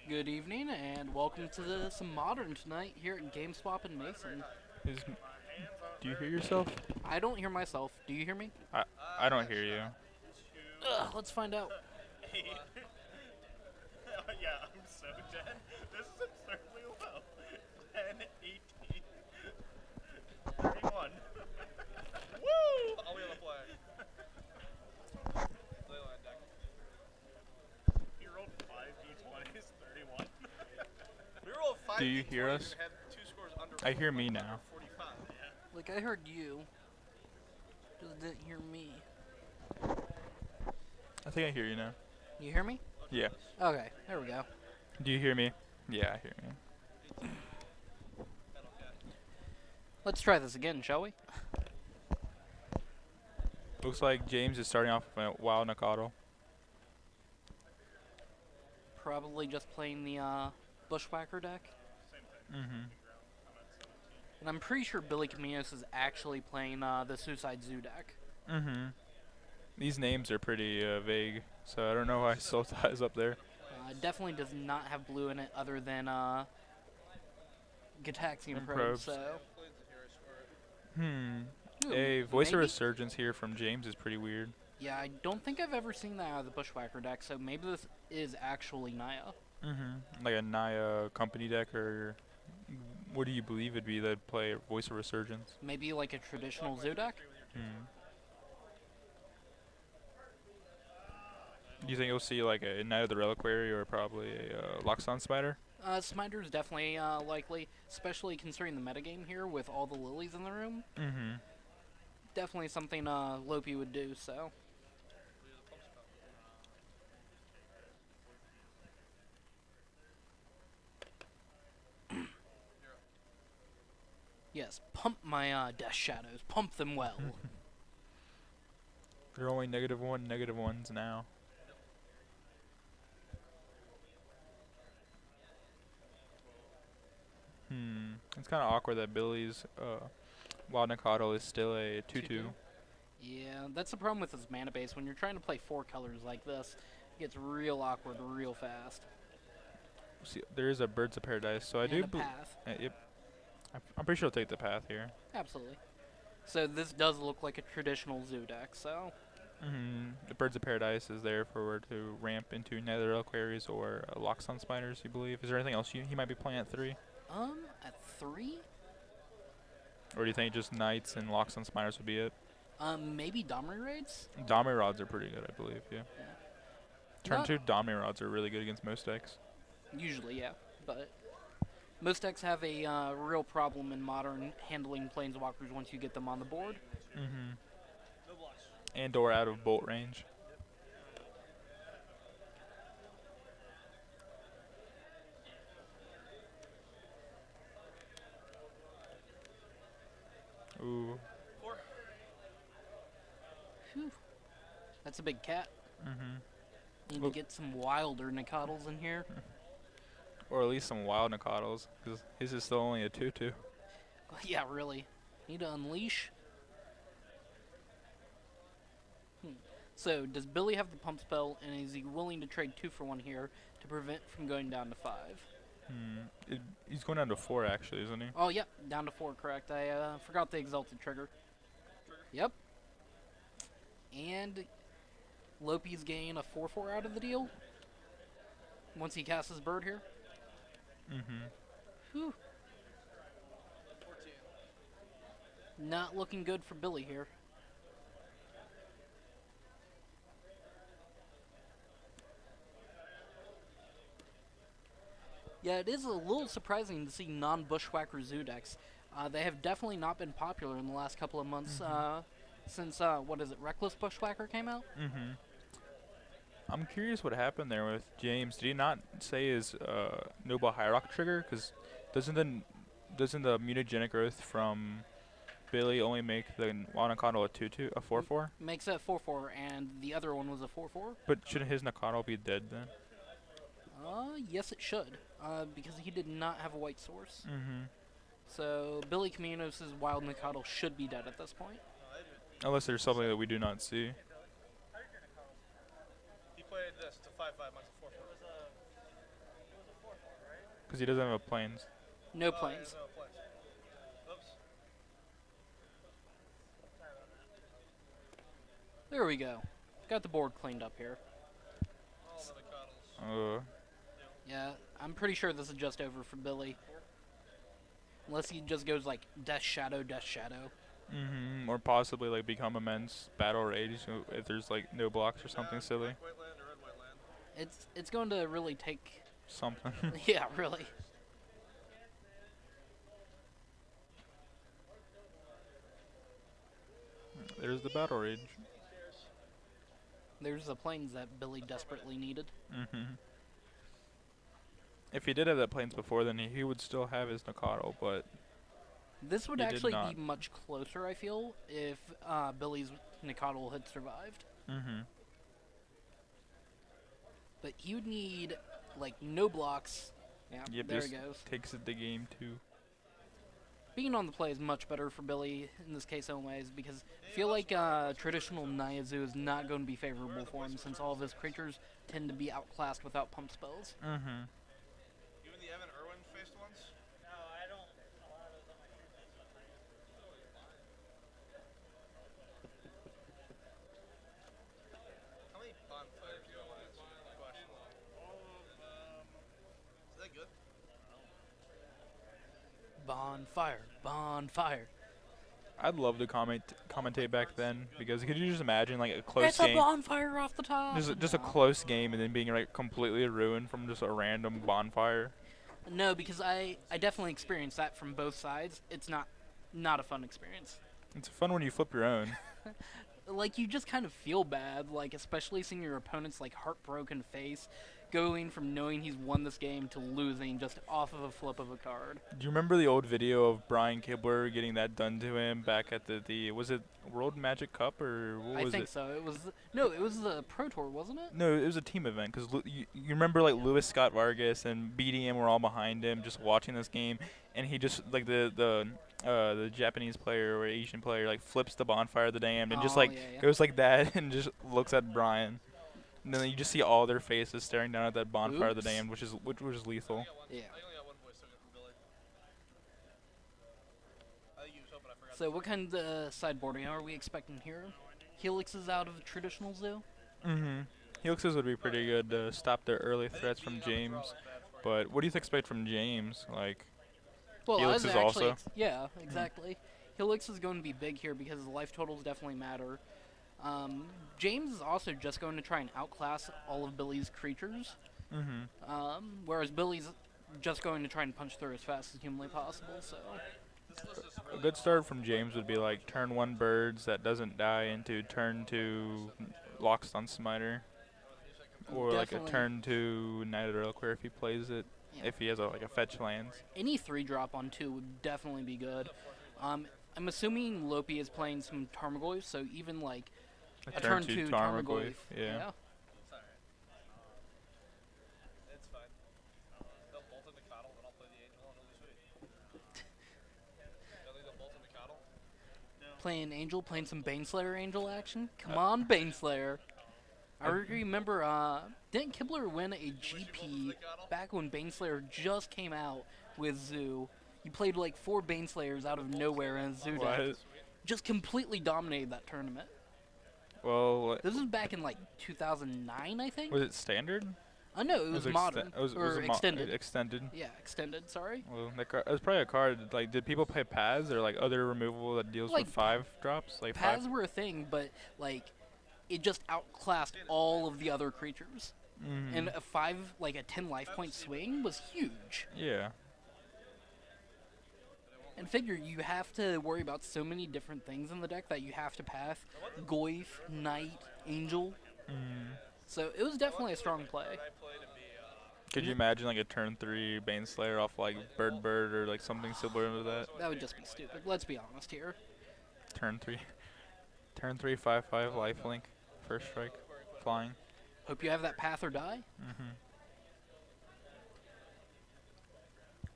Good evening, and welcome to some Modern tonight here at GameSwap in Mason. Is do you hear yourself? I don't hear myself. Do you hear me? I I don't hear you. Ugh, let's find out. Yeah, I'm so dead. This is absurdly low. 10, 18, 31. Woo! I'll be on the flag. Leyland deck. He rolled 5 d20s, 31. We rolled 5 Do you d20s hear us? and had two scores under I hear me under now. 45. Yeah. Like, I heard you. Just didn't hear me. I think I hear you now. You hear me? Yeah. Okay, there we go. Do you hear me? Yeah, I hear me. Metal cat. Let's try this again, shall we? Looks like James is starting off with a wild Nakado. Probably just playing the Bushwhacker deck. Same thing. Mm-hmm. I'm at 17. And I'm pretty sure Billy Comminos is actually playing the Suicide Zoo deck. Mm-hmm. These names are pretty vague, so I don't know why Sultai is up there. Definitely does not have blue in it other than Gataxian And Probe, probes. so... Blades the hero score. Ooh, A voice of maybe? resurgence here from James is pretty weird. Yeah, I don't think I've ever seen that out of the Bushwhacker deck, so maybe this is actually Naya. Mm-hmm. Like a Naya company deck, or what do you believe it'd be that'd play voice of resurgence? Maybe like a traditional Zoo deck? Hmm. Do you think you'll see like a Night of the Reliquary or probably a Loxodon Spider? Smiter is definitely likely, especially considering the metagame here with all the lilies in the room. Mm-hmm. Definitely something Lopey would do, so. Yes, pump my Death Shadows. Pump them well. They're only -1, -1s now. It's kind of awkward that Billy's Wild Nikado is still a 2/2. Yeah, that's the problem with this mana base. When you're trying to play four colors like this, it gets real awkward real fast. See, there is a Birds of Paradise, so I And do. a path. Yep. I'm pretty sure I'll take the path here. Absolutely. So this does look like a traditional Zoo deck, so. The Birds of Paradise is there for to ramp into Nether Reliquaries or Loxodon Spiders, you believe? Is there anything else he might be playing at 3? At 3? Or do you think just Knights and Loxodon Spiders would be it? Maybe Domri Raids? Dommy Rods are pretty good, I believe, yeah. Yeah. Turn Not 2 Dommy Rods are really good against most decks. usually, yeah, but most decks have a real problem in Modern handling Planeswalkers once you get them on the board. No blocks. And or out of bolt range. Ooh. 4. Whew. That's a big cat. Need Well- to get some wilder Nicodles in here. Or at least some wild Nikados, because his is still only a 2/2. Yeah, really. Need to unleash. So, does Billy have the pump spell, and is he willing to trade 2 for 1 here to prevent from going down to 5? He's going down to 4 actually, isn't he? Oh, yep, down to 4, correct. I forgot the Exalted Trigger. Yep. And Lopey's getting a 4/4 out of the deal once he casts his bird here. Whew. 14. Not looking good for Billy here. Yeah, it is a little surprising to see non-Bushwhacker Zoo decks. They have definitely not been popular in the last couple of months since, what is it, Reckless Bushwhacker came out? I'm curious what happened there with James. Did he not say his Noble Hierarch trigger? Because doesn't the mutagenic growth from Billy only make the Wild Nakado a 2/2, a 4/4? Makes that 4/4, and the other one was a 4/4. But shouldn't his Nakado be dead then? Yes, it should, because he did not have a white source. So Billy Comminos' Wild Mikado should be dead at this point. Unless there's something that we do not see. He played this to 5/5 minus a 4/4. Because he doesn't have a planes. No planes. No planes. Oops. There we go. Got the board cleaned up here. All the coddles. Yeah, I'm pretty sure this is just over for Billy. Unless he just goes like Death Shadow, Death Shadow. Or possibly like become immense battle rage if there's like no blocks or something silly. Black white land or red white land? It's going to really take. Something. Yeah, really. There's the battle rage. There's the planes that Billy desperately needed. If he did have that planes before, then he would still have his Nakado, but This would He did actually be not. much closer, I feel, if Billy's Nikadal had survived. But he would need, like, no blocks. Yeah, Yep, there it just goes. takes it to game 2. Being on the play is much better for Billy in this case anyways, because I feel like traditional Naya Zoo is not going to be favorable for him since all of his creatures tend to be outclassed without pump spells. Even the Evan Irwin faced ones? How many bonfires do you want to answer? Question. All of them. Is that good? Bonfire, bonfire. I'd love to commentate back then because could you just imagine like a close It's a game, bonfire off the top. just a close game, and then being like completely ruined from just a random bonfire. No, because I definitely experienced that from both sides. It's not a fun experience. It's fun when you flip your own. Like, you just kind of feel bad, like, especially seeing your opponent's, like, heartbroken face going from knowing he's won this game to losing just off of a flip of a card. Do you remember the old video of Brian Kibler getting that done to him back at the was it World Magic Cup or what I was think it? so. It was no, it was the Pro Tour, wasn't it? No, it was a team event because you remember like Louis Scott Vargas and BDM were all behind him just watching this game, and he just like the Japanese player or Asian player like flips the bonfire of the damned and just Oh, like yeah. goes like that and just looks at Brian. And then you just see all their faces staring down at that bonfire of the Oops. damned, which was lethal. Yeah. I only got one voice token from Billy. I think he was hoping I forgot. So what kind of sideboarding are we expecting here? Helix is out of traditional zoo. Helixes would be pretty good to stop their early threats from James. But what do you expect from James? Like, Well, Helix I was is actually also? yeah, exactly. Helix is going to be big here because the life totals definitely matter. James is also just going to try and outclass all of Billy's creatures. Whereas Billy's just going to try and punch through as fast as humanly possible. So A good start from James would be like turn 1 birds that doesn't die into turn 2 Lockstun Smiter. Or like a Definitely. turn 2 Knight of Reliquary if he plays it. Yeah. If he has like a fetch lands. any 3-drop on 2 would definitely be good. I'm assuming Lopey is playing some Tarmogoyf, so even like a turn 2 Tarmogoyf. Yeah. It's fine. They'll bolt in the coddle, then I'll play the angel, and it'll be sweet. They'll either bolt in the coddle. Playing Angel, playing some Baneslayer Angel action. Come on, Baneslayer. I remember, didn't Kibler win a GP back when Baneslayer just came out with Zoo? He played like 4 Baneslayers out of nowhere in a Zoo deck. What? Just completely dominated that tournament. Well, This was back in like 2009, I think? was it standard? No, it was modern. It was or a extended. Extended. Yeah, extended, sorry. Well, it was probably a card. Like, did people play paths or like other removal that deals Like, with 5 drops? Like Paths 5. were a thing, but like it just outclassed all of the other creatures. And a 10 life point swing was huge. Yeah. And figure you have to worry about so many different things in the deck that you have to path Goyf, Knight, Angel. So it was definitely a strong play. Could you imagine like a turn 3 Baneslayer off like Bird or like something similar to that? That would just be stupid. Let's be honest here. Turn 3. Turn 3 5/5 lifelink. First strike. Flying. Hope you have that path or die.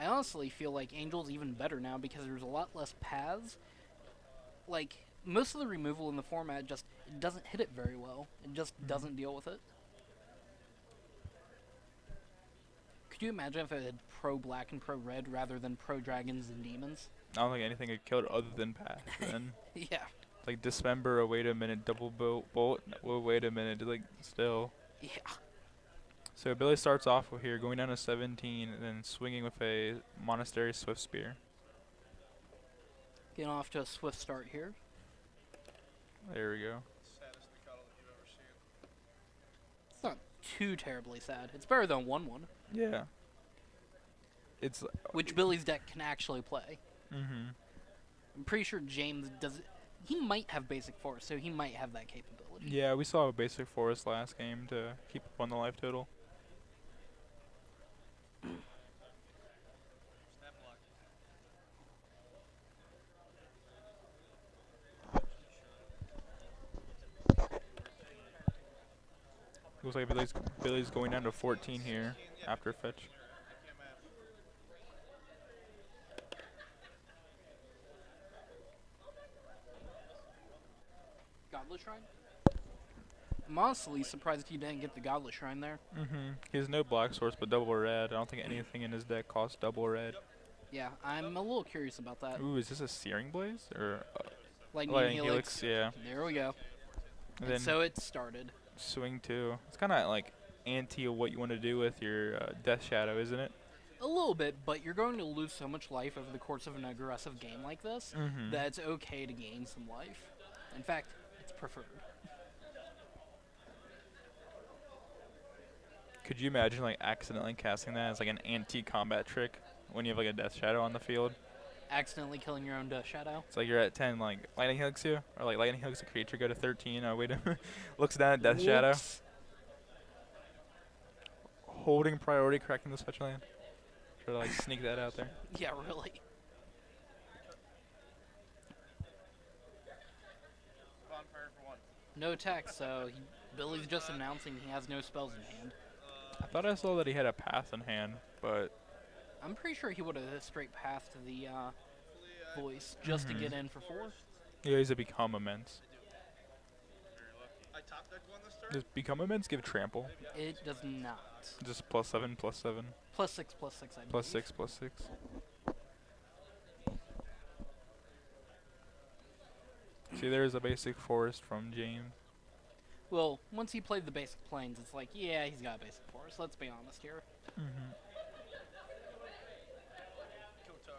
I honestly feel like Angel's even better now because there's a lot less paths. Like, most of the removal in the format just it doesn't hit it very well. It just doesn't deal with it. Could you imagine if it had pro black and pro red rather than pro dragons and demons? I don't think anything could kill it other than Path. Then Yeah. like Dismember, oh wait a minute, double bolt, oh wait a minute, like still. Yeah. So Billy starts off with here, going down to 17, and then swinging with a Monastery Swift Spear. Getting off to a swift start here. There we go. Saddest Mikado that you've ever seen. It's not too terribly sad. It's better than 1-1, Yeah. It's. which Billy's deck can actually play. Mm-hmm. I'm pretty sure James does. He might have basic force, so he might have that capability. Yeah, we saw a basic forest last game to keep up on the life total. Snap block. Looks like Billy's going down to 14 here after fetch. I can't match. Godless Shrine? I'm honestly surprised he didn't get the Godless Shrine there. Mm-hmm. He has no black source but double red. I don't think anything in his deck costs double red. Yeah, I'm a little curious about that. Ooh, is this a Searing Blaze or Lightning Helix? Helix. Yeah. There we go. And And then so it started. swing 2. It's kind of like anti of what you want to do with your Death Shadow, isn't it? A little bit, but you're going to lose so much life over the course of an aggressive game like this Mm-hmm. that it's okay to gain some life. In fact, it's preferred. Could you imagine like accidentally casting that as like an anti-combat trick when you have like a Death Shadow on the field? Accidentally killing your own Death Shadow. It's like you're at 10, like Lightning Helix you, or like Lightning Helix a creature, go to 13. Oh wait, looks down at Death Shadow, Whoops. holding priority, cracking the special land. Try to like sneak that out there. Yeah, really. Bonfire for 1. No attack, so Billy's just announcing he has no spells in hand. I thought I saw that he had a Path in hand, but I'm pretty sure he would have straight passed the voice just to get Mhm. in for 4. yeah, he's a Become Immense. Very lucky. I top decked one this turn. Does Become Immense give trample? It does not. Just +7, +7, +6, +6, I believe. +6, +6. See, there's a basic forest from James. Well, once he played the basic planes, it's like, yeah, he's got a basic force. Let's be honest here. Mm-hmm. Kotar.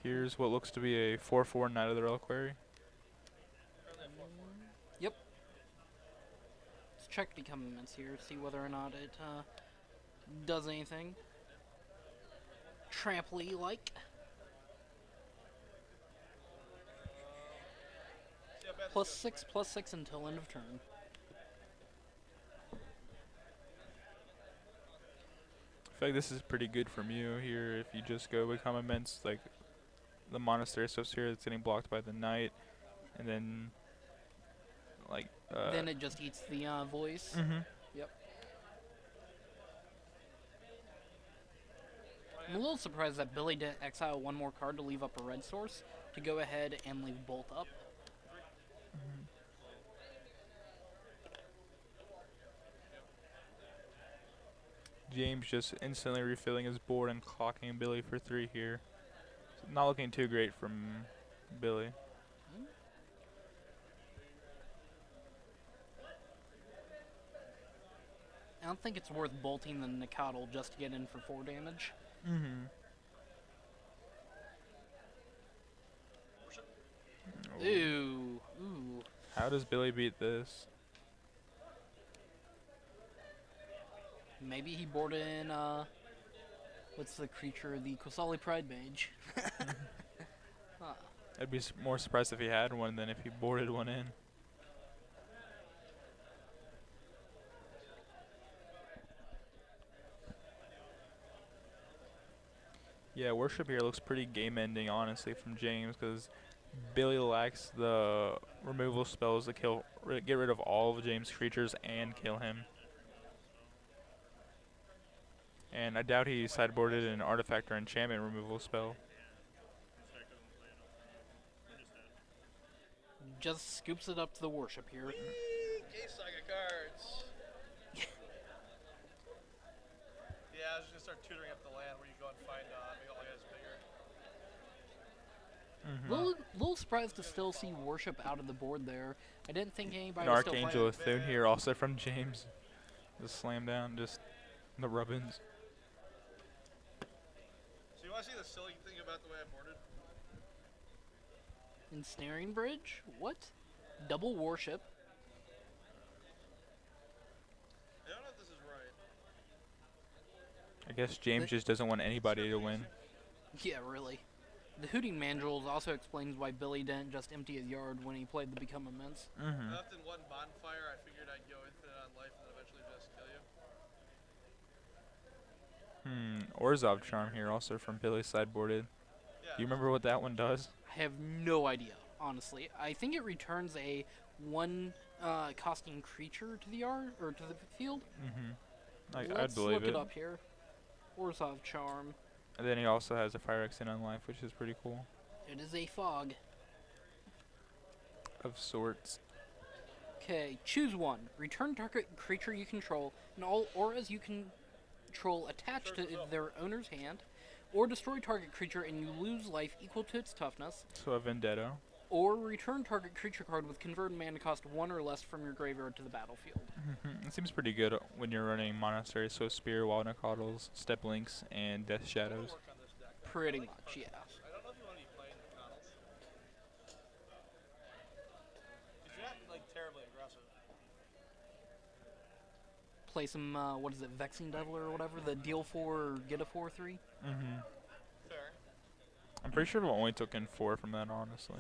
Here's what looks to be a 4/4 Knight of the Reliquary. Currently at 4/4. Yep. Let's check Become Immense here, see whether or not it does anything. Trampley-like. See how bad +6, +6 until end of turn. I feel like this is pretty good from you here if you just go Become Immense, like the Monastery stuff's here that's getting blocked by the Knight, and then like Then it just eats the voice. mm-hmm. I'm a little surprised that Billy didn't exile one more card to leave up a red source to go ahead and leave Bolt up. James just instantly refilling his board and clocking Billy for 3 here. Not looking too great from Billy. I don't think it's worth bolting the Nikadal just to get in for 4 damage. Mm-hmm. Ooh, ooh. How does Billy beat this? Maybe he boarded in, what's the creature? The Kosali Pride Mage. Huh. I'd be more surprised if he had one than if he boarded one in. Yeah, Worship here looks pretty game-ending, honestly, from James, because Billy lacks the removal spells to get rid of all of James' creatures and kill him. And I doubt he sideboarded an artifact or enchantment removal spell. Just scoops it up to the worship here. Case Saga cards. tutoring up the land where you go and find make all the guys bigger. Little surprised to still see worship out of the board there. I didn't think anybody An was still Archangel playing. Athune here, also from James. Just slam down, just the rubbins. So you want to see the silly thing about the way I boarded? Ensnaring Bridge? What? Double worship. I don't know if this is right. I guess James just doesn't want anybody to win. Yeah, really. The Hooting Mandrills also explains why Billy didn't just empty his yard when he played the Become Immense. I left in one bonfire. I figured I'd go infinite on life and then eventually just kill you. Orzhov Charm here, also from Billy sideboarded. Yeah. Do you remember what that one does? I have no idea, honestly. I think it returns a one costing creature to the yard or to the field. I'd Let's believe look it it. up here. Orzhov Charm. And then he also has a Fire Extend on life, which is pretty cool. It is a fog. Of sorts. Okay, choose one. Return target creature you control and all auras you control attached to their owner's hand, or destroy target creature and you lose life equal to its toughness, So a Vendetta. or return target creature card with converted mana cost 1 or less from your graveyard to the battlefield. It seems pretty good when you're running Monastery, so Spear, Wild Nacatls, Step Links, and Death Shadows. Work on this deck. Pretty much, yeah. I don't know if you want to be playing the Connells. If you're not like terribly aggressive. Play some, what is it, Vexing Devil or whatever, the deal 4 or get a 4/3. Fair. I'm pretty sure we only took in 4 from that, honestly.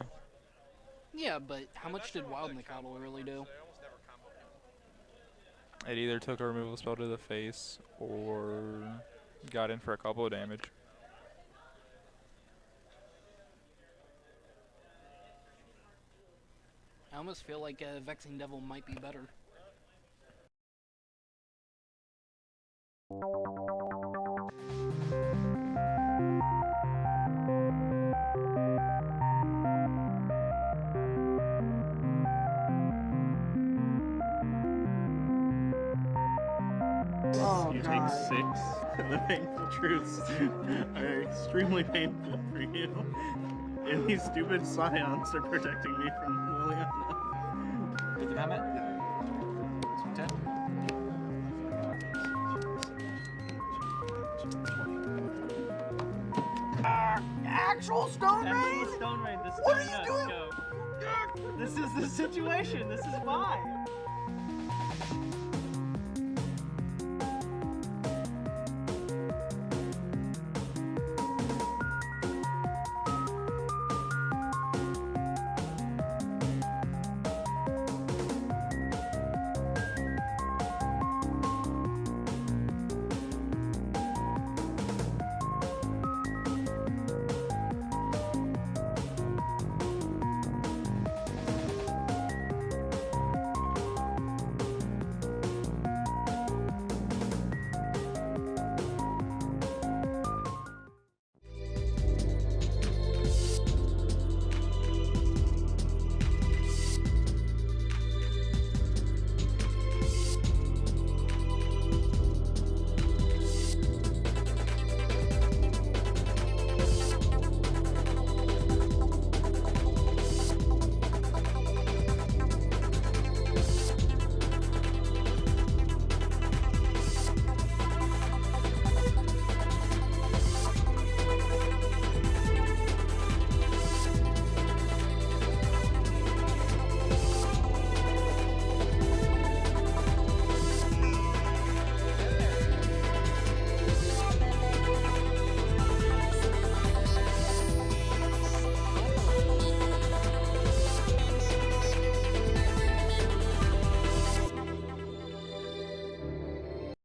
Yeah, but how much did Wild Nacatl really do? I almost never combo people. It either took a removal spell to the face, or got in for a couple of damage. I almost feel like Vexing Devil might be better. You take 6. The painful truths are extremely painful for you. And these stupid scions are protecting me from Liliana. Did you have it? Yeah. 10? Actual Stone Rain? Stone Rain, this What is are you doing? Go. This is the situation. This is why.